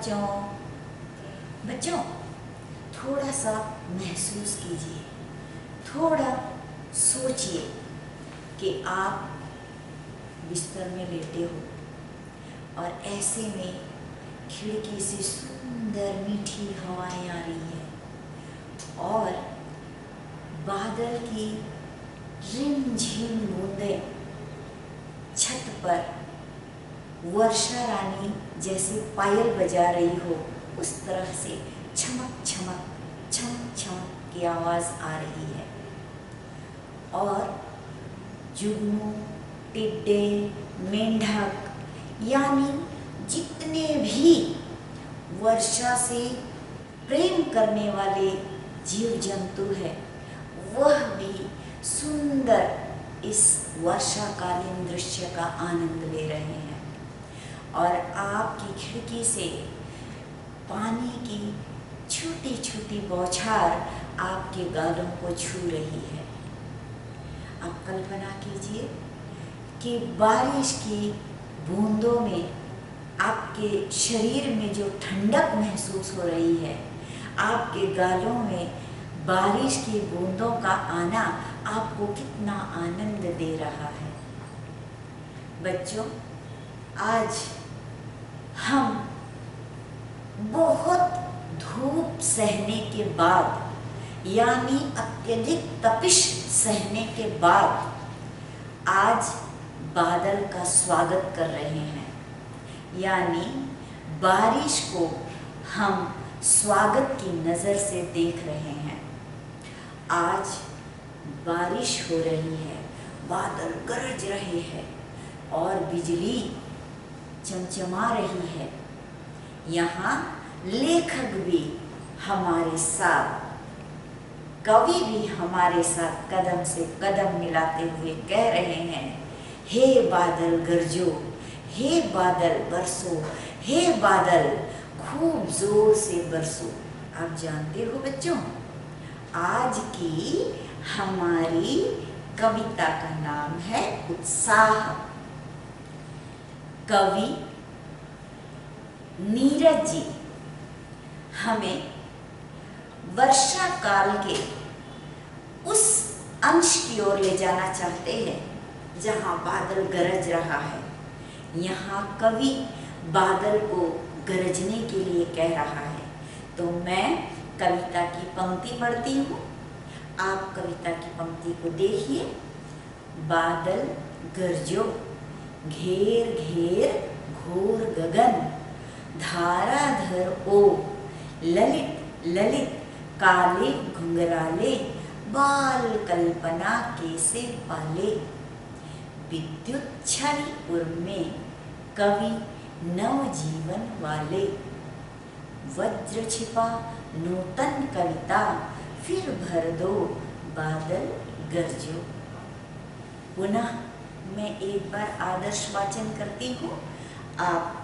बच्चों। बच्चों थोड़ा सा महसूस कीजिए, थोड़ा सोचिए कि आप बिस्तर में लेटे हो और ऐसे में खिड़की से सुंदर मीठी हवाएं आ रही है और बादल की रिमझिम बूंदें छत पर वर्षा रानी जैसे पायल बजा रही हो उस तरह से छमक छमक छमक छमक की आवाज़ आ रही है। और जुगनू, टिड्डे, मेंढक यानी जितने भी वर्षा से प्रेम करने वाले जीव जंतु है वह भी सुंदर इस वर्षाकालीन दृश्य का आनंद ले रहे हैं और आपकी खिड़की से पानी की छोटी छोटी बौछार आपके गालों को छू रही है। अब कल्पना कीजिए कि बारिश की बूंदों में आपके शरीर में जो ठंडक महसूस हो रही है, आपके गालों में बारिश की बूंदों का आना आपको कितना आनंद दे रहा है। बच्चों आज हम बहुत धूप सहने के बाद यानी अत्यधिक तपिश सहने के बाद आज बादल का स्वागत कर रहे हैं, यानी बारिश को हम स्वागत की नज़र से देख रहे हैं। आज बारिश हो रही है, बादल गरज रहे हैं और बिजली चमचमा रही है। यहाँ लेखक भी हमारे साथ, कवि भी हमारे साथ कदम से कदम मिलाते हुए कह रहे हैं, हे बादल गरजो, हे बादल बरसो, हे बादल खूब जोर से बरसो। आप जानते हो बच्चों, आज की हमारी कविता का नाम है उत्साह। कवि नीरज जी हमें वर्षा काल के उस अंश की ओर ले जाना चाहते हैं जहां बादल गरज रहा है। यहाँ कवि बादल को गरजने के लिए कह रहा है। तो मैं कविता की पंक्ति पढ़ती हूँ, आप कविता की पंक्ति को देखिए। बादल गरजो, घेर घेर घोर गगन, धाराधर ओ, ललित ललित काले घुंघराले, बाल कल्पना कैसे पाले। विद्युत छवि उर्मे, कवि नव जीवन वाले, वज्र छिपा नूतन कविता, फिर भर दो बादल गरजो। पुनः मैं एक बार आदर्श वाचन करती हूँ, आप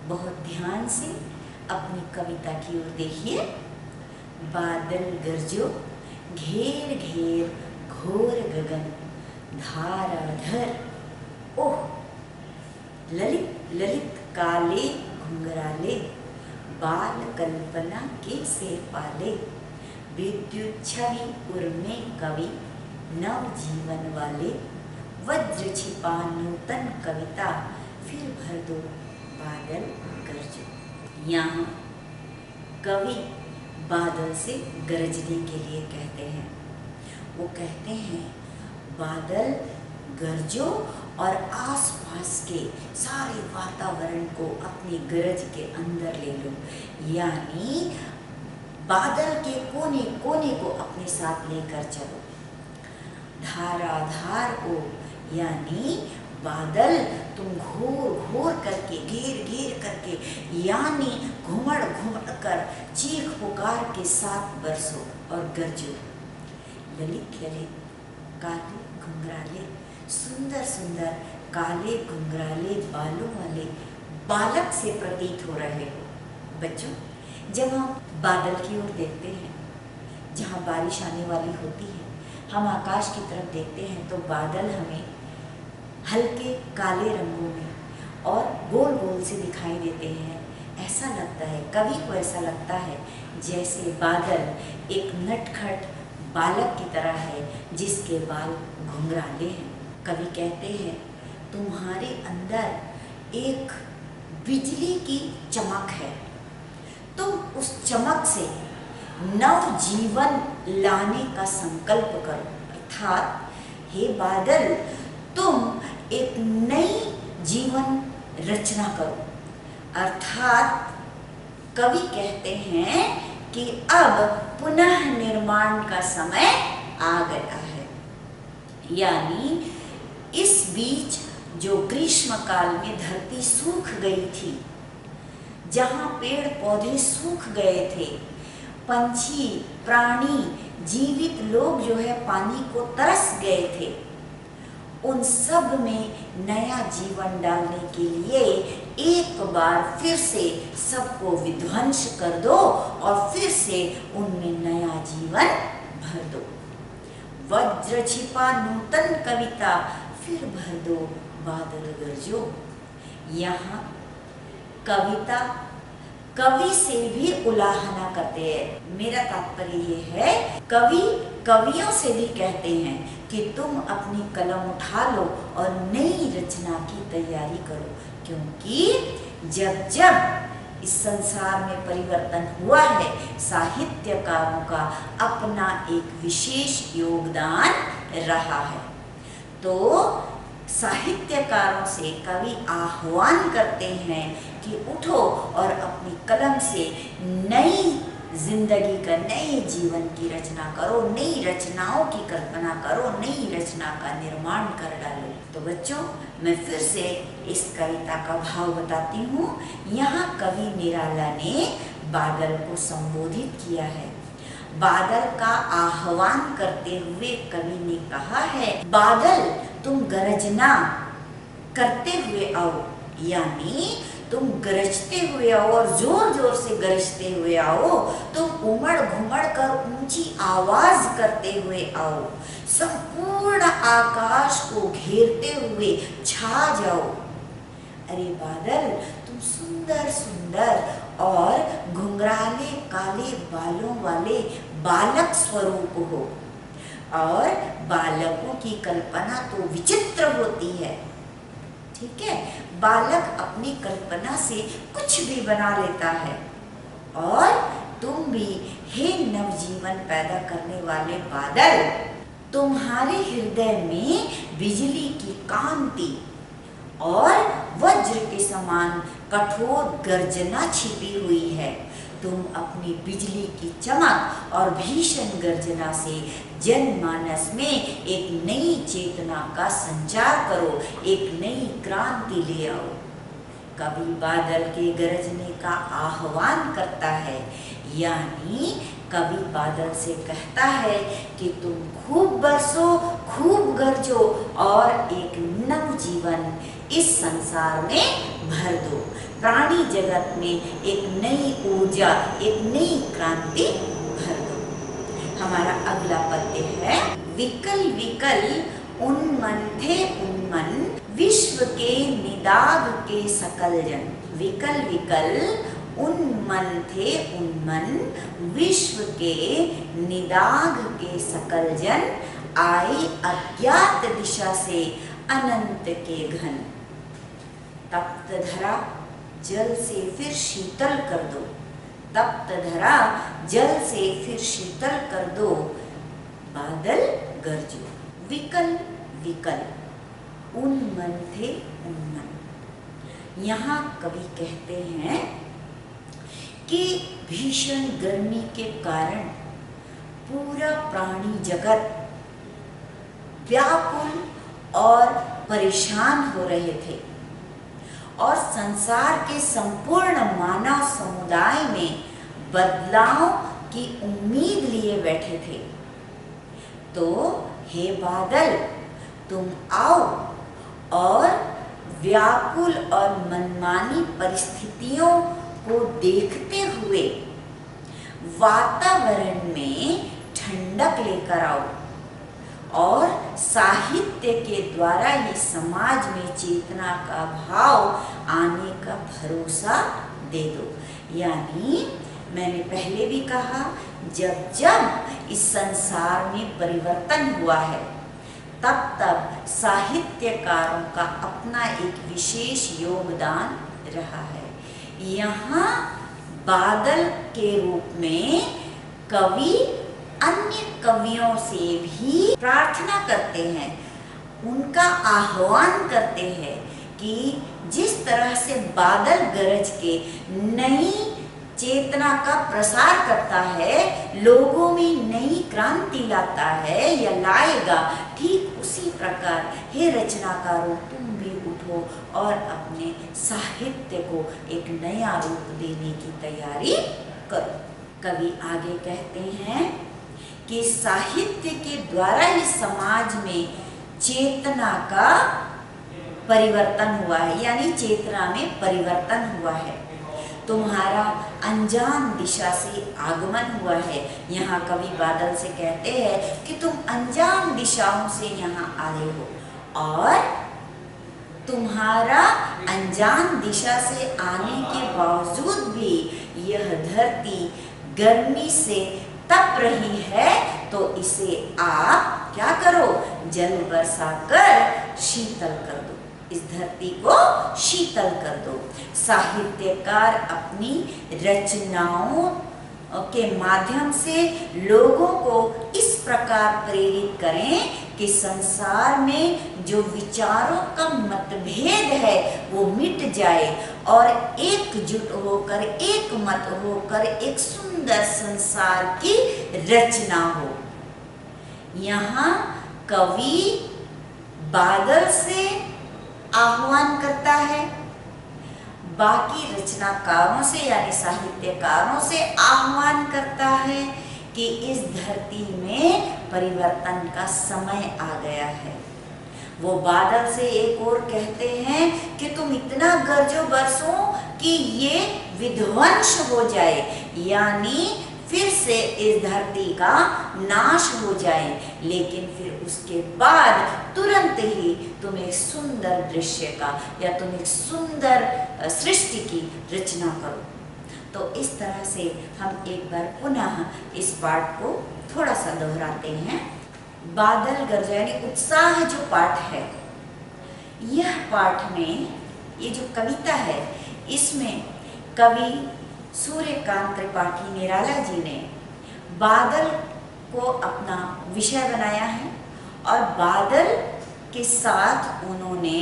बहुत ध्यान से अपनी कविता की ओर देखिए। बादल गरजो, घेर घेर घोर गगन, धाराधर ओह, ललित ललित काले घुंघराले, बाल कल्पना के से पाले। विद्युत छवि उर्मे, कवि नव जीवन वाले, वज्र छिपा नूतन कविता, फिर भर दो बादल गरजो। यहाँ कवि बादल से गरजने के लिए कहते हैं। वो कहते हैं बादल गरजो और आसपास के सारे वातावरण को अपनी गरज के अंदर ले लो, यानी बादल के कोने कोने को अपने साथ लेकर चलो। धाराधार ओ, यानी बादल तुम घोर घोर करके, घेर घेर करके, यानी घुमड़ घुमड़ कर, चीख पुकार के साथ बरसो और गरजो। ललित ललित काले घुंघराले, सुंदर सुंदर काले घुंघराले बालों वाले बालक से प्रतीत हो रहे हो। बच्चों जब हम बादल की ओर देखते हैं, जहाँ बारिश आने वाली होती है, हम आकाश की तरफ देखते हैं तो बादल हमें हल्के काले रंगों में और गोल गोल से दिखाई देते हैं। ऐसा लगता है, कवि को ऐसा लगता है जैसे बादल एक नटखट बालक की तरह है जिसके बाल घुंघराले हैं। कवि कहते हैं तुम्हारे अंदर एक बिजली की चमक है, तुम उस चमक से नव जीवन लाने का संकल्प करो। अर्थात हे बादल, तुम एक नई जीवन रचना करो। अर्थात कवि कहते हैं कि अब पुनः निर्माण का समय आ गया है। यानी इस बीच जो ग्रीष्म काल में धरती सूख गई थी, जहाँ पेड़ पौधे सूख गए थे, पंछी प्राणी जीवित लोग जो है पानी को तरस गए थे, उन सब में नया जीवन डालने के लिए एक बार फिर से सबको विध्वंस कर दो और फिर से उनमें नया जीवन भर दो। वज्र छिपा नूतन कविता फिर भर दो बादल गरजो। यहाँ कविता कवि से भी उलाहना करते हैं। मेरा तात्पर्य ये है, कवि कवियों से भी कहते हैं कि तुम अपनी कलम उठा लो और नई रचना की तैयारी करो, क्योंकि जब जब इस संसार में परिवर्तन हुआ है, साहित्यकारों का अपना एक विशेष योगदान रहा है। तो साहित्यकारों से कवि आह्वान करते हैं कि उठो और अपनी कलम से नई जिंदगी का, नए जीवन की रचना करो, नई रचनाओं की कल्पना करो, नई रचना का निर्माण कर डालो। तो बच्चों, मैं फिर से इस कविता का भाव बताती हूँ। यहाँ कवि निराला ने बादल को संबोधित किया है। बादल का आह्वान करते हुए कवि ने कहा है, बादल तुम गरजना करते हुए आओ, यानी तुम गरजते हुए आओ और जोर जोर से गरजते हुए आओ। तुम उमड़ घुमड़ कर ऊंची आवाज करते हुए आओ, संपूर्ण आकाश को घेरते हुए छा जाओ। अरे बादल, तुम सुंदर सुंदर और घुंघराले काले बालों वाले बालक स्वरूप हो, और बालकों की कल्पना तो विचित्र होती है। ठीक है, बालक अपनी कल्पना से कुछ भी बना लेता है, और तुम भी हे नवजीवन पैदा करने वाले बादल, तुम्हारे हृदय में बिजली की कांति और वज्र के समान कठोर गर्जना छिपी हुई है। तुम अपनी बिजली की चमक और भीषण गर्जना से जनमानस में एक नई चेतना का संचार करो, एक नई क्रांति ले आओ। कवि बादल के गरजने का आह्वान करता है, यानी कवि बादल से कहता है कि तुम खूब बरसो, खूब गरजो और एक नव जीवन इस संसार में भर दो। प्राणी जगत में एक नई ऊर्जा, एक नई क्रांति भर दो। हमारा अगला पद्य है, विकल विकल उन्मन थे उन्मन, विश्व के निदाग के सकल जन। विकल विकल उन्मन थे उन्मन, विश्व के निदाग के सकल जन, आए अज्ञात दिशा से अनंत के घन। तप्त धरा जल से फिर शीतल कर दो, तप्त धरा जल से फिर शीतल कर दो, बादल गरजो। विकल विकल उन्मन थे उन्मन। यहाँ कवि कहते हैं कि भीषण गर्मी के कारण पूरा प्राणी जगत व्याकुल और परेशान हो रहे थे, और संसार के संपूर्ण मानव समुदाय में बदलाव की उम्मीद लिए बैठे थे। तो हे बादल, तुम आओ और व्याकुल और मनमानी परिस्थितियों को देखते हुए वातावरण में ठंडक लेकर आओ, और साहित्य के द्वारा ये समाज में चेतना का भाव आने का भरोसा दे दो। यानी मैंने पहले भी कहा, जब जब इस संसार में परिवर्तन हुआ है तब तब साहित्यकारों का अपना एक विशेष योगदान रहा है। यहाँ बादल के रूप में कवि अन्य कवियों से भी प्रार्थना करते हैं, उनका आह्वान करते हैं कि जिस तरह से बादल गरज के नई चेतना का प्रसार करता है, लोगों में नई क्रांति लाता है या लाएगा, ठीक उसी प्रकार हे रचनाकारों तुम भी उठो और अपने साहित्य को एक नया रूप देने की तैयारी करो। कवि आगे कहते हैं कि साहित्य के द्वारा ही समाज में चेतना का परिवर्तन हुआ है, यानी चेतना में परिवर्तन हुआ है। तुम्हारा अनजान दिशा से आगमन हुआ है। यहाँ कवि बादल से कहते हैं कि तुम अनजान दिशाओं से यहाँ आए हो और तुम्हारा अनजान दिशा से आने के बावजूद भी यह धरती गर्मी से तप रही है, तो इसे आप क्या करो, जल बरसा कर शीतल कर दो, इस धरती को शीतल कर दो। साहित्यकार अपनी रचनाओं के माध्यम से लोगों को इस प्रकार प्रेरित करें कि संसार में जो विचारों का मतभेद है वो मिट जाए और एकजुट होकर, एक मत होकर एक सुंदर संसार की रचना हो। यहाँ कवि बादल से आह्वान करता है, बाकी रचनाकारों से यानी साहित्यकारों से आह्वान करता है कि इस धरती में परिवर्तन का समय आ गया है। वो बादल से एक और कहते हैं कि तुम इतना गरजो बरसो कि ये विध्वंस हो जाए, यानी फिर से इस धरती का नाश हो जाए, लेकिन फिर उसके बाद तुरंत ही तुम एक सुंदर दृश्य का या तुम एक सुंदर सृष्टि की रचना करो। तो इस तरह से हम एक बार पुनः इस पाठ को थोड़ा सा दोहराते हैं। बादल गरजा यानी उत्साह जो पाठ है, यह पाठ में ये जो कविता है इसमें कवि सूर्यकांत त्रिपाठी निराला जी ने बादल को अपना विषय बनाया है और बादल के साथ उन्होंने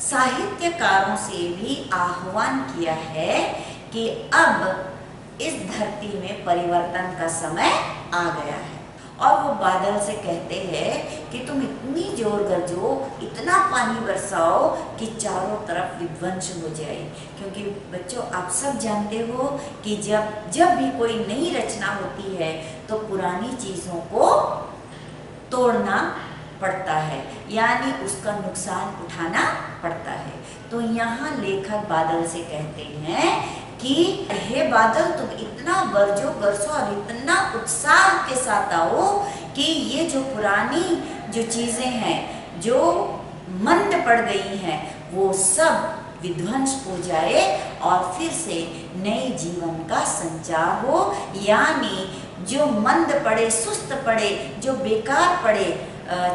साहित्यकारों से भी आह्वान किया है कि अब इस धरती में परिवर्तन का समय आ गया है। और वो बादल से कहते हैं कि तुम इतनी जोर गरजो, इतना पानी बरसाओ कि चारों तरफ विध्वंस हो जाए। क्योंकि बच्चों आप सब जानते हो कि जब भी कोई नई रचना होती है तो पुरानी चीज़ों को तोड़ना पड़ता है, यानी उसका नुकसान उठाना पड़ता है। तो यहाँ लेखक बादल से कहते हैं कि हे बादल तुम इतना गरजो बरसो और इतना उत्साह के साथ आओ कि ये जो पुरानी जो चीज़ें हैं जो मंद पड़ गई हैं वो सब विध्वंस हो जाए और फिर से नए जीवन का संचार हो। यानी जो मंद पड़े, सुस्त पड़े, जो बेकार पड़े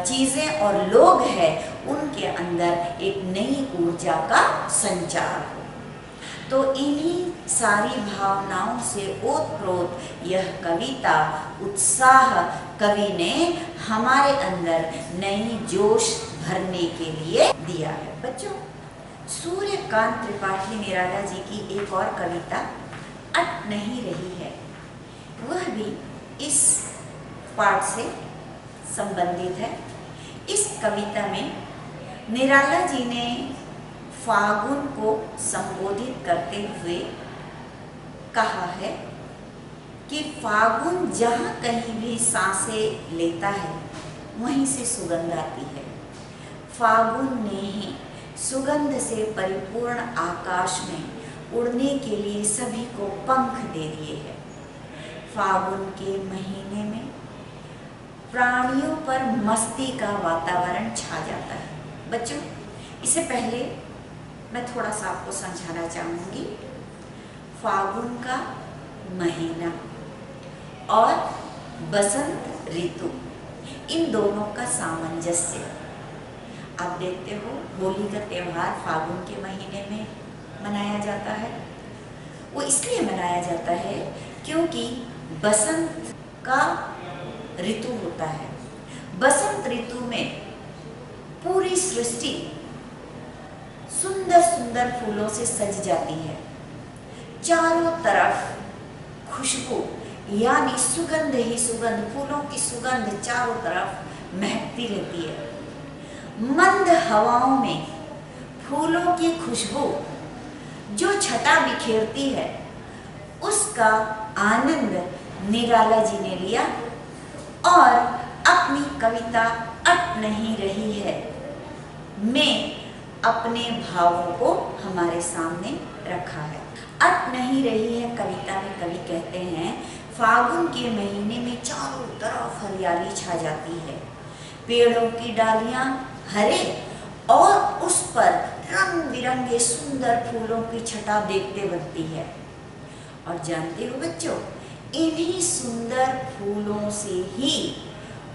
चीज़ें और लोग हैं उनके अंदर एक नई ऊर्जा का संचार हो। तो इन्हीं सारी भावनाओं से ओतप्रोत यह कविता उत्साह कवि ने हमारे अंदर नई जोश भरने के लिए दिया है। बच्चों, सूर्यकांत त्रिपाठी निराला जी की एक और कविता अट नहीं रही है, वह भी इस पाठ से संबंधित है। इस कविता में निराला जी ने फागुन को संबोधित करते हुए कहा है कि फागुन जहाँ कहीं भी सांसें लेता है वहीं से सुगंध आती है। फागुन ने ही सुगंध से परिपूर्ण आकाश में उड़ने के लिए सभी को पंख दे दिए हैं। फागुन के महीने में प्राणियों पर मस्ती का वातावरण छा जाता है। बच्चों, इससे पहले मैं थोड़ा सा आपको समझाना चाहूँगी फागुन का महीना और बसंत ऋतु, इन दोनों का सामंजस्य। आप देखते हो होली का त्यौहार फागुन के महीने में मनाया जाता है। वो इसलिए मनाया जाता है क्योंकि बसंत का ऋतु होता है। बसंत ऋतु में पूरी सृष्टि सुंदर सुंदर फूलों से सज जाती है। चारों तरफ खुशबू यानी सुगंध ही सुगंध, फूलों की सुगंध चारों तरफ महकती रहती है। मंद हवाओं में फूलों की खुशबू जो छटा बिखेरती है, उसका आनंद निराला जी ने लिया और अपनी कविता अट नहीं रही है में अपने भावों को हमारे सामने रखा है। अट नहीं रही है कविता में कवि कहते हैं, फागुन के महीने में चारों तरफ हरियाली छा जाती है। पेड़ों की डालियां हरे और उस पर रंग बिरंगे सुंदर फूलों की छटा देखते बनती है। और जानते हो बच्चों, इन्हीं सुंदर फूलों से ही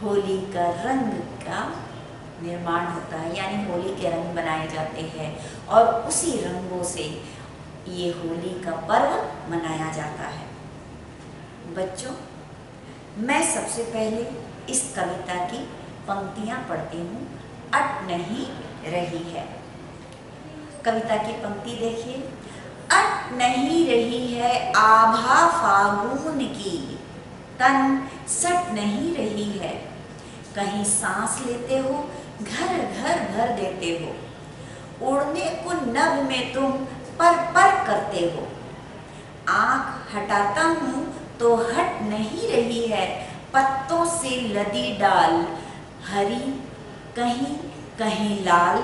होली का रंग का निर्माण होता है, यानी होली के रंग बनाए जाते हैं और उसी रंगों से ये होली का पर्व मनाया जाता है। बच्चों, मैं सबसे पहले इस कविता की पंक्तियां पढ़ती हूँ। अट नहीं रही है। कविता की पंक्ति देखिए। अट नहीं रही है आभा फागुन की, तन सट नहीं रही है। कहीं सांस लेते हो, घर घर भर देते हो। उड़ने को नभ में तुम पर पर करते हो। आंख हटाता हूँ तो हट नहीं रही है पत्तों से लदी डाल। हरी कहीं कहीं लाल,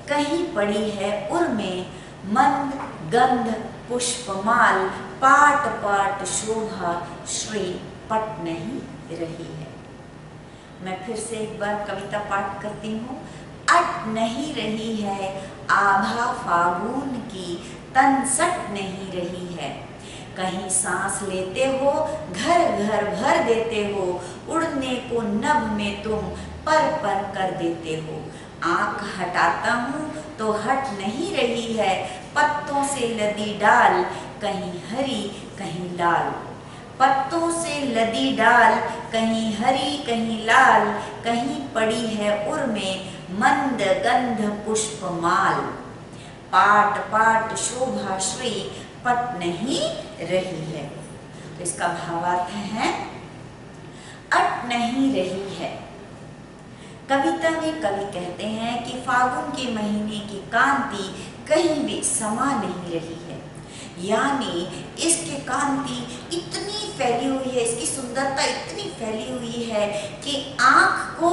कहीं पड़ी है उर में मंद गंध पुष्पमाल। पाट पाट शोभा श्री पट नहीं रही है। मैं फिर से एक बार कविता पाठ करती हूँ। अट नहीं रही है आभा फागुन की, तन सट नहीं रही है। कहीं सांस लेते हो, घर घर भर देते हो। उड़ने को नभ में तुम पर पर कर देते हो। आंख हटाता हूँ तो हट नहीं रही है पत्तों से लदी डाल। कहीं हरी कहीं लाल, पत्तों से लदी डाल। कहीं हरी कहीं लाल, कहीं पड़ी है उर में मंद गंध पुष्पमाल। पाट पाट शोभा श्री पट नहीं रही है। तो इसका भावार्थ है अट नहीं रही है। कविता में कवि कहते हैं कि फागुन के महीने की कांति कहीं भी समा नहीं रही है, यानी इसकी कांति इतनी फैली हुई है, इसकी सुंदरता इतनी फैली हुई है कि आंख को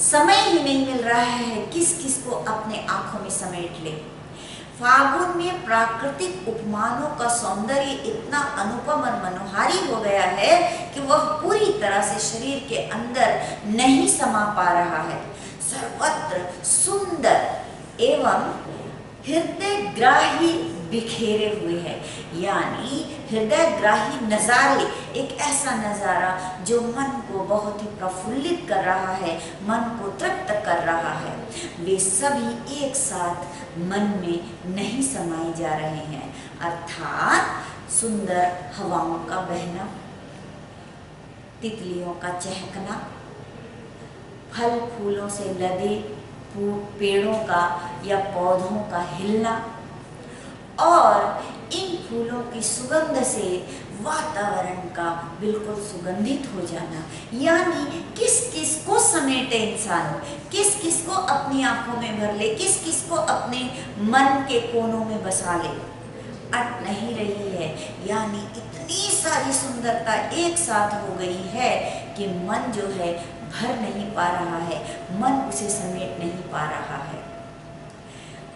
समय ही नहीं मिल रहा है किस किस को अपने आंखों में समेट ले। फागुन में प्राकृतिक उपमानों का सौंदर्य इतना अनुपम और मनोहारी हो गया है कि वह पूरी तरह से शरीर के अंदर नहीं समा पा रहा है। सर्वत्र सुंदर एवं हृदयग्राही बिखेरे हुए है, यानी हृदयग्राही नजारे, एक ऐसा नजारा जो मन को बहुत ही प्रफुल्लित कर रहा है, मन को तृप्त कर रहा है। वे सभी एक साथ मन में नहीं समाये जा रहे हैं, अर्थात सुंदर हवाओं का बहना, तितलियों का चहकना, फल फूलों से लदे पेड़ों का या पौधों का हिलना और इन फूलों की सुगंध से वातावरण का बिल्कुल सुगंधित हो जाना, यानी किस किस को समेटे इंसान, किस किस को अपनी आंखों में भर ले, किस किस को अपने मन के कोनों में बसा ले। अट नहीं रही है, यानी इतनी सारी सुंदरता एक साथ हो गई है कि मन जो है भर नहीं पा रहा है, मन उसे समेट नहीं पा रहा है।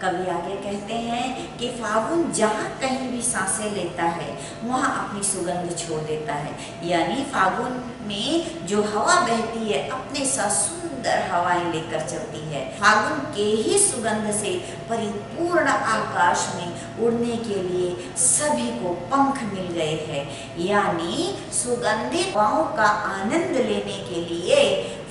कवि आगे कहते हैं कि फागुन जहाँ कहीं भी सांसें लेता है वहाँ अपनी सुगंध छोड़ देता है, यानी फागुन में जो हवा बहती है अपने साथ सुंदर हवाएं लेकर चलती है। फागुन के ही सुगंध से परिपूर्ण आकाश में उड़ने के लिए सभी को पंख मिल गए हैं, यानी सुगंधित हवाओं का आनंद लेने के लिए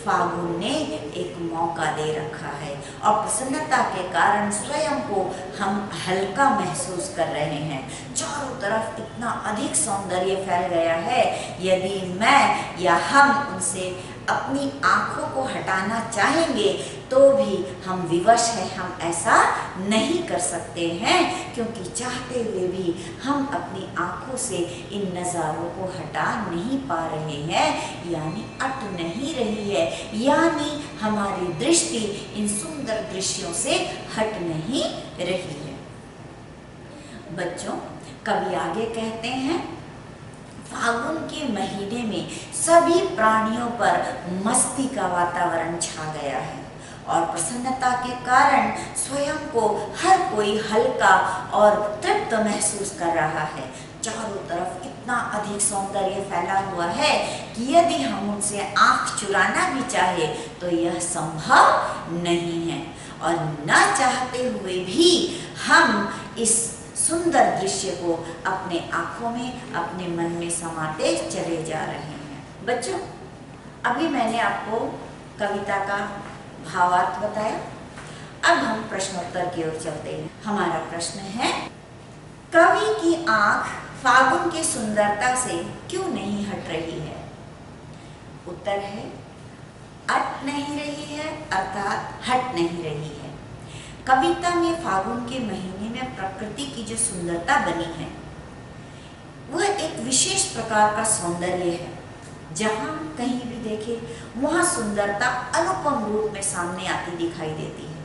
फागुन ने एक मौका दे रखा है और प्रसन्नता के कारण स्वयं को हम हल्का महसूस कर रहे हैं। चारों तरफ इतना अधिक सौंदर्य फैल गया है, यदि मैं या हम उनसे अपनी आंखों को हटाना चाहेंगे तो भी हम विवश हैं, हम ऐसा नहीं कर सकते हैं, क्योंकि चाहते हुए भी हम अपनी आंखों से इन नज़ारों को हटा नहीं पा रहे हैं, यानी अट नहीं रही है, यानी हमारी दृष्टि इन सुंदर दृश्यों से हट नहीं रही है। बच्चों, कवि आगे कहते हैं, फागुन के महीने में सभी प्राणियों पर मस्ती का वातावरण छा गया है और प्रसन्नता के कारण स्वयं को हर कोई हल्का और तृप्त महसूस कर रहा है। चारों तरफ इतना अधिक सौंदर्य फैला हुआ है कि यदि हम उनसे आंख चुराना भी चाहे तो यह संभव नहीं है, और न चाहते हुए भी हम इस सुंदर दृश्य को अपने आंखों में, अपने मन में समाते चले जा रहे हैं। बच्चों, अभी मैंने आपको कविता का भावार्थ बताया। अब हम प्रश्नोत्तर की ओर चलते हैं। हमारा प्रश्न है, कवि की आंख फागुन की सुंदरता से क्यों नहीं हट रही है? उत्तर है, अट नहीं रही है, अर्थात हट नहीं रही है। कविता में फागुन के महीने में प्रकृति की जो सुंदरता बनी है वह एक विशेष प्रकार का सौंदर्य है। जहाँ कहीं भी देखे वहाँ सुंदरता अनुपम रूप में सामने आती दिखाई देती है।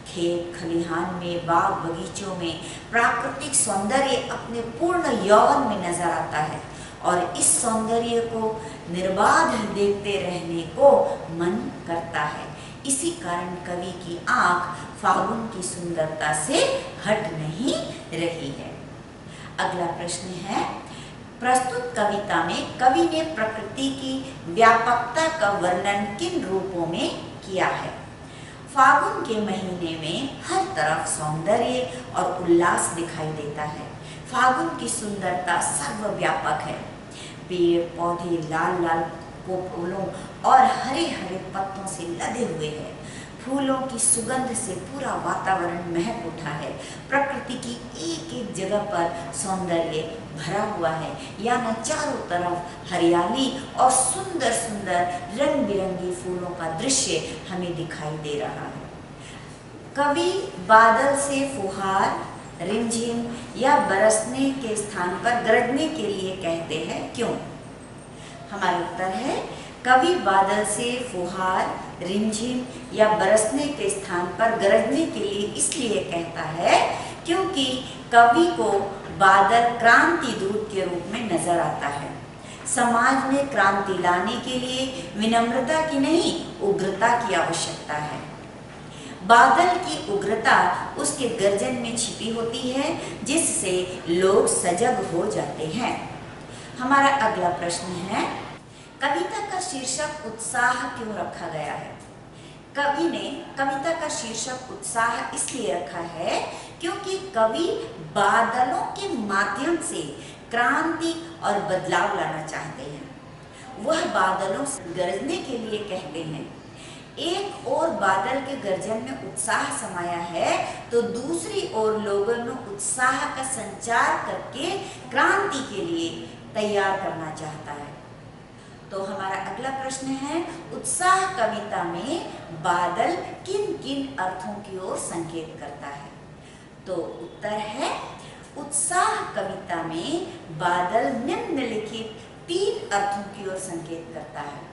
खेत खलिहान में, बाग बगीचों में प्राकृतिक सौंदर्य अपने पूर्ण यौवन में नजर आता है और इस सौंदर्य को निर्बाध देखते रहने को मन करता है। इसी कारण कवि की आंख फागुन की सुंदरता से हट नहीं रही है। अगला प्रश्न है, प्रस्तुत कविता में कवि ने प्रकृति की व्यापकता का वर्णन किन रूपों में किया है? फागुन के महीने में हर तरफ सौंदर्य और उल्लास दिखाई देता है। फागुन की सुंदरता सर्वव्यापक है। पेड़ पौधे लाल लाल फूलों और हरे हरे पत्तों से लदे हुए हैं। फूलों की सुगंध से पूरा वातावरण महक उठा है। प्रकृति की एक एक जगह पर सौंदर्य भरा हुआ है, यानी चारों तरफ हरियाली और सुंदर सुंदर रंग बिरंगी फूलों का दृश्य हमें दिखाई दे रहा है। कवि बादल से फुहार, रिमझिम या बरसने के स्थान पर गरजने के लिए कहते हैं, क्यों? हमारा उत्तर है, कवि बादल से फुहार, रिमझिम या बरसने के स्थान पर गरजने के लिए इसलिए कहता है क्योंकि कवि को बादल क्रांति दूत के रूप में नजर आता है। समाज में क्रांति लाने के लिए विनम्रता की नहीं, उग्रता की आवश्यकता है। बादल की उग्रता उसके गर्जन में छिपी होती है, जिससे लोग सजग हो जाते हैं। हमारा अगला प्रश्न है, कविता का शीर्षक उत्साह क्यों रखा गया है? कवि ने कविता का शीर्षक उत्साह इसलिए रखा है क्योंकि कवि बादलों के माध्यम से क्रांति और बदलाव लाना चाहते हैं। वह बादलों से गरजने के लिए कहते हैं। एक ओर बादल के गर्जन में उत्साह समाया है तो दूसरी ओर लोगों में उत्साह का संचार करके क्रांति के लिए तैयार करना चाहता है। तो हमारा अगला प्रश्न है, उत्साह कविता में बादल किन किन अर्थों की ओर संकेत करता है? तो उत्तर है, उत्साह कविता में बादल निम्नलिखित 3 अर्थों की ओर संकेत करता है।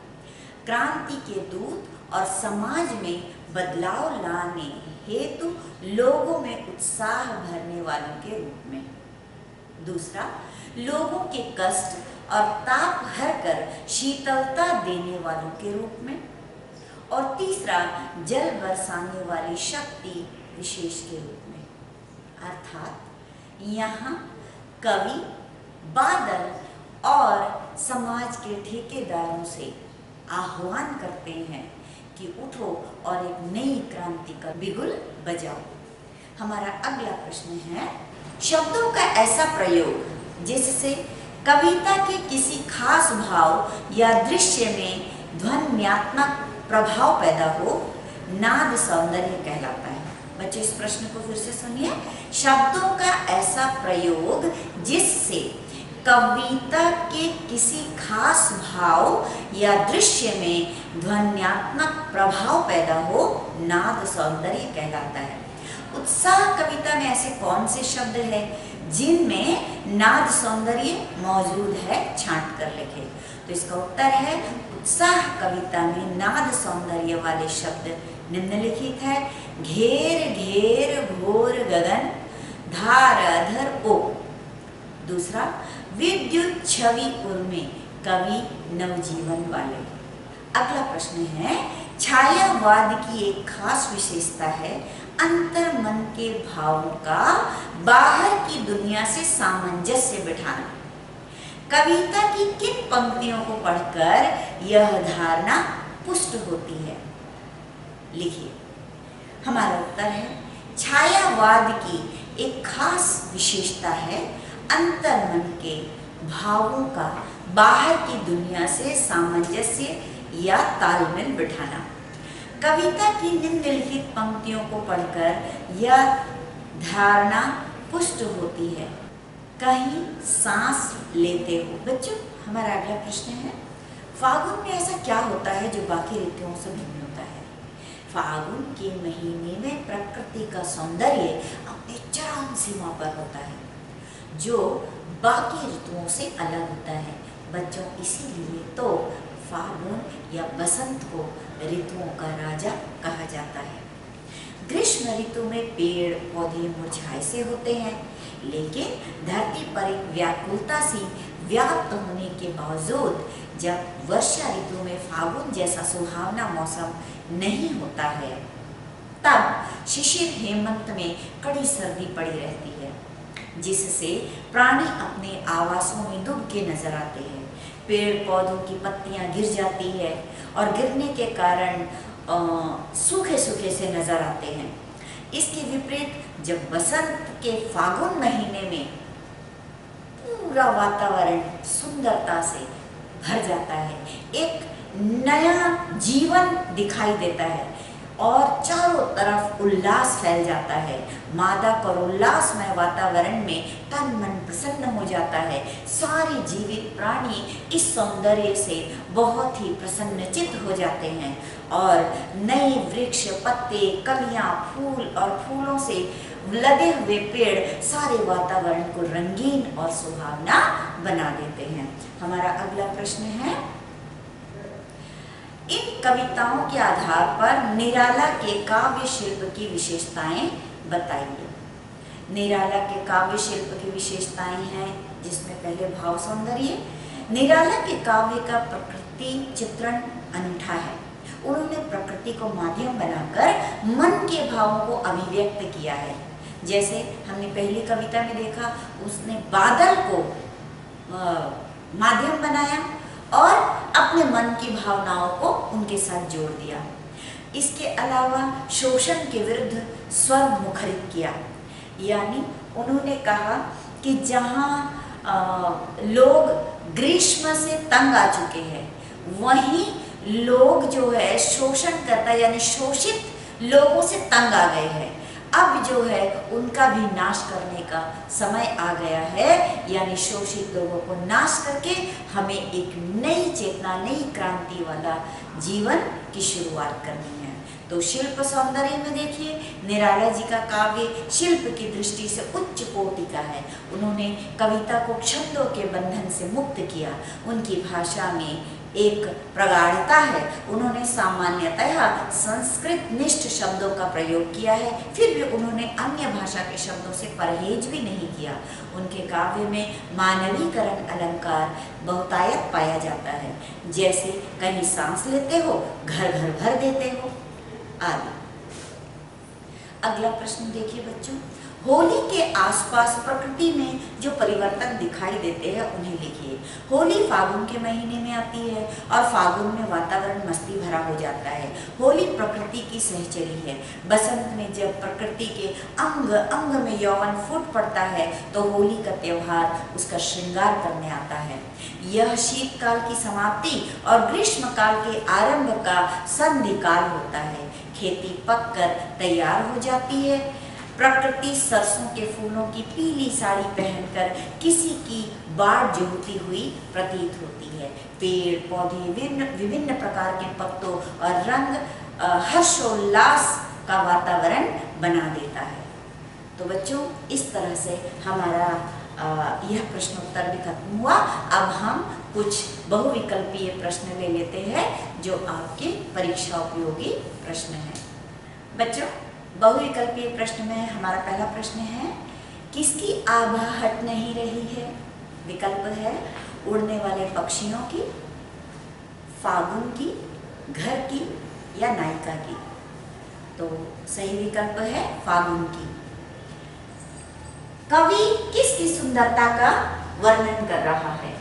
क्रांति के दूत और समाज में बदलाव लाने हेतु लोगों में उत्साह भरने वालों के रूप में। दूसरा, लोगों के कष्ट और ताप हरकर शीतलता देने वालों के रूप में। और तीसरा, जल बरसाने वाली शक्ति विशेष के रूप में। अर्थात यहाँ कवि बादल और समाज के ठेकेदारों से आह्वान करते हैं कि उठो और एक नई क्रांति का बिगुल बजाओ। हमारा अगला प्रश्न है, शब्दों का ऐसा प्रयोग जिससे कविता के किसी खास भाव या दृश्य में ध्वन्यात्मक प्रभाव पैदा हो, नाद सौंदर्य कहलाता है। बच्चे इस प्रश्न को फिर से सुनिए। शब्दों का ऐसा प्रयोग जिससे कविता के किसी खास भाव या दृश्य में ध्वन्यात्मक प्रभाव पैदा हो, नाद सौंदर्य कहलाता है। उत्साह कविता में ऐसे कौन से शब्द हैं जिनमें नाद सौंदर्य मौजूद है? छांट कर लिखे। तो इसका उत्तर है उत्साह कविता में नाद सौंदर्य वाले शब्द निम्नलिखित है। घेर घेर घोर गगन, धार अधर ओ। दूसरा, विद्युत छवि उर्मे, कवि नवजीवन वाले। अगला प्रश्न है, छायावाद की एक खास विशेषता है अंतर मन के भावों का बाहर की दुनिया से सामंजस्य बिठाना। कविता की किन पंक्तियों को पढ़कर यह धारणा पुष्ट होती है? लिखिए। हमारा उत्तर है छायावाद की एक खास विशेषता है अंतर मन के भावों का बाहर की दुनिया से सामंजस्य या तालमेल बिठाना। कविता की निम्नलिखित पंक्तियों को पढ़कर यह धारणा पुष्ट होती है। कहीं सांस लेते हो। बच्चों, हमारा अगला प्रश्न है, फागुन में ऐसा क्या होता है जो बाकी ऋतुओं से भिन्न होता है? फागुन के महीने में प्रकृति का सौंदर्य अपनी चरम सीमा पर होता है, जो बाकी ऋतुओं से अलग होता है। बच्चों, इसीलिए तो फागुन या बसंत को ऋतुओं का राजा कहा जाता है। ग्रीष्म ऋतु में पेड़ पौधे मुरझाए से होते हैं, लेकिन धरती पर एक व्याकुलता सी व्याप्त होने के बावजूद जब वर्षा ऋतु में फागुन जैसा सुहावना मौसम नहीं होता है, तब शिशिर हेमंत में कड़ी सर्दी पड़ी रहती है, जिससे प्राणी अपने आवासों में डूब के नजर आते हैं। पेड़ पौधों की पत्तियां गिर जाती है और गिरने के कारण सूखे सूखे से नजर आते हैं। इसके विपरीत जब बसंत के फागुन महीने में पूरा वातावरण सुंदरता से भर जाता है, एक नया जीवन दिखाई देता है और चारों तरफ उल्लास फैल जाता है। मादक और उल्लासमय वातावरण में तन मन प्रसन्न हो जाता है। सारे जीवित प्राणी इस सौंदर्य से बहुत ही प्रसन्नचित्त हो जाते हैं और नए वृक्ष, पत्ते, कलियां, फूल और फूलों से लदे हुए पेड़ सारे वातावरण को रंगीन और सुहावना बना देते हैं। हमारा अगला प्रश्न है, इन कविताओं के आधार पर निराला के काव्य शिल्प की विशेषताएं बताइए। निराला के काव्य शिल्प की विशेषताएं हैं, जिसमें पहले भाव सौंदर्य। निराला के काव्य का प्रकृति चित्रण अनूठा है। उन्होंने प्रकृति को माध्यम बनाकर मन के भावों को अभिव्यक्त किया है। जैसे हमने पहली कविता में देखा, उसने बादल को माध्यम बनाया और अपने मन की भावनाओं को उनके साथ जोड़ दिया। इसके अलावा शोषण के विरुद्ध स्वर मुखरित किया, यानी उन्होंने कहा कि जहाँ लोग ग्रीष्म से तंग आ चुके हैं, वहीं लोग जो है शोषण करता है, यानी शोषित लोगों से तंग आ गए हैं। अब जो है उनका भी नाश करने का समय आ गया है, यानी शोषित लोगों को नाश करके हमें एक नई चेतना, नई क्रांति वाला जीवन की शुरुआत करनी है। तो शिल्प सौंदर्य में देखिए, निराला जी का काव्य शिल्प की दृष्टि से उच्च कोटि का है। उन्होंने कविता को छंदों के बंधन से मुक्त किया। उनकी भाषा में एक प्रगाढ़ता है। उन्होंने सामान्यतः संस्कृत निष्ठ शब्दों का प्रयोग किया है, फिर भी उन्होंने अन्य भाषा के शब्दों से परहेज भी नहीं किया। उनके काव्य में मानवीकरण अलंकार बहुतायत पाया जाता है, जैसे कहीं सांस लेते हो, घर घर भर देते हो आदि। अगला प्रश्न देखिए बच्चों, होली के आसपास प्रकृति में जो परिवर्तन दिखाई देते हैं उन्हें लिखिए। होली फागुन के महीने में आती है और फागुन में वातावरण मस्ती भरा हो जाता है। होली प्रकृति की सहचरी है। बसंत में जब प्रकृति के अंग अंग में यौवन फूट पड़ता है तो होली का त्योहार उसका श्रृंगार करने आता है। यह शीतकाल की समाप्ति और ग्रीष्म काल के आरंभ का संधि काल होता है। खेती पककर तैयार हो जाती है। प्रकृति सरसों के फूलों की पीली साड़ी पहनकर किसी की बाढ़ जोहती हुई प्रतीत होती है। पेड़ पौधे विभिन्न प्रकार के पत्तों और रंग हर्षोल्लास का वातावरण बना देता है। तो बच्चों, इस तरह से हमारा यह प्रश्नोत्तर भी खत्म हुआ। अब हम कुछ बहुविकल्पीय प्रश्न ले लेते हैं जो आपके परीक्षा उपयोगी प्रश्न हैं। बच्चों, बहुविकल्पीय प्रश्न में हमारा पहला प्रश्न है, किसकी आभा हट नहीं रही है? विकल्प है उड़ने वाले पक्षियों की, फागुन की, घर की या नायिका की। तो सही विकल्प है फागुन की। कवि किसकी सुंदरता का वर्णन कर रहा है?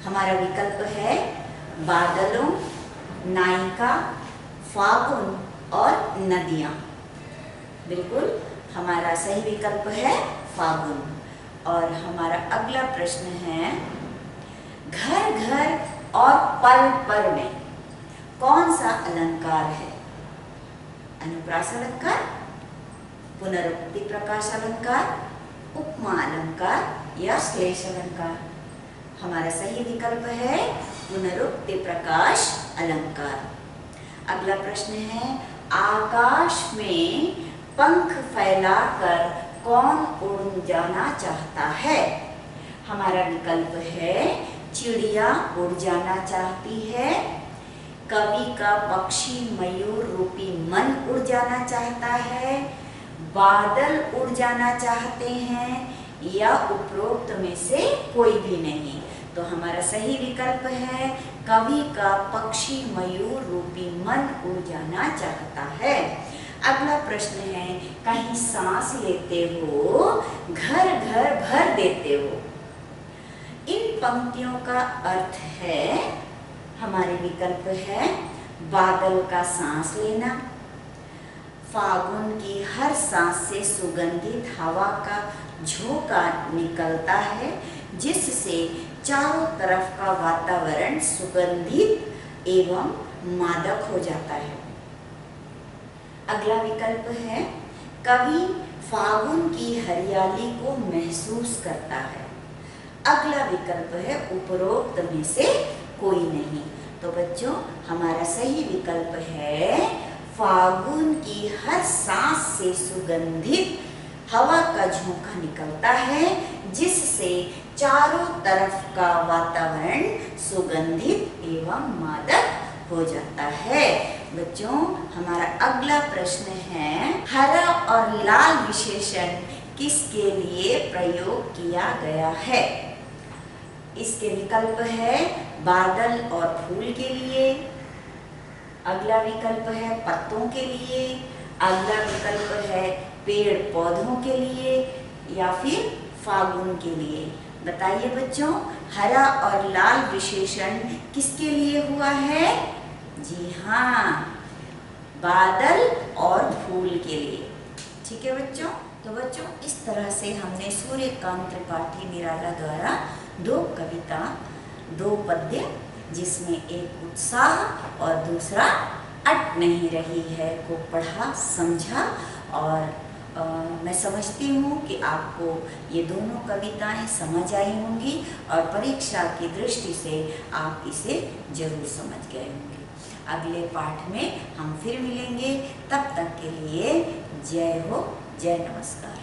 हमारा विकल्प है बादलों, नायिका, फागुन और नदियां। बिल्कुल हमारा सही विकल्प है फागुन। और हमारा अगला प्रश्न है, घर घर और पल पल में कौन सा अलंकार है? अनुप्रास अलंकार, पुनरुक्ति प्रकाश अलंकार, उपमा अलंकार या श्लेष अलंकार? हमारा सही विकल्प है पुनरुक्ति प्रकाश अलंकार। अगला प्रश्न है, आकाश में पंख फैलाकर कौन उड़ जाना चाहता है? हमारा विकल्प है चिड़िया उड़ जाना चाहती है, कवि का पक्षी मयूर रूपी मन उड़ जाना चाहता है, बादल उड़ जाना चाहते हैं या उपरोक्त में से कोई भी नहीं। तो हमारा सही विकल्प है कवि का पक्षी मयूर रूपी मन उड़ जाना चाहता है। अगला प्रश्न है, कहीं सांस लेते हो घर घर भर देते हो। इन पंक्तियों का अर्थ है, हमारे विकल्प है बादल का सांस लेना, फागुन की हर सांस से सुगंधित हवा का झोंका निकलता है जिससे चारों तरफ का वातावरण सुगंधित एवं मादक हो जाता है। अगला विकल्प है कवि फागुन की हरियाली को महसूस करता है। अगला विकल्प है उपरोक्त में से कोई नहीं। तो बच्चों, हमारा सही विकल्प है फागुन की हर सांस से सुगंधित हवा का झोंका निकलता है जिससे चारों तरफ का वातावरण सुगंधित एवं मादक हो जाता है। बच्चों, हमारा अगला प्रश्न है, हरा और लाल विशेषण किसके लिए प्रयोग किया गया है? इसके विकल्प है बादल और फूल के लिए, अगला विकल्प है पत्तों के लिए, अगला विकल्प है पेड़ पौधों के लिए या फिर फागुन के लिए। बताइए बच्चों, हरा और लाल विशेषण किसके लिए हुआ है? जी हाँ, बादल और फूल के लिए। ठीक है बच्चों। तो बच्चों, इस तरह से हमने सूर्यकांत त्रिपाठी निराला द्वारा 2 कविता, 2 पद्य, जिसमें एक उत्साह और दूसरा अट नहीं रही है को पढ़ा, समझा। और मैं समझती हूँ कि आपको ये दोनों कविताएं समझ आई होंगी और परीक्षा की दृष्टि से आप इसे जरूर समझ गए होंगे। अगले पाठ में हम फिर मिलेंगे। तब तक के लिए जय हो, जय नमस्कार।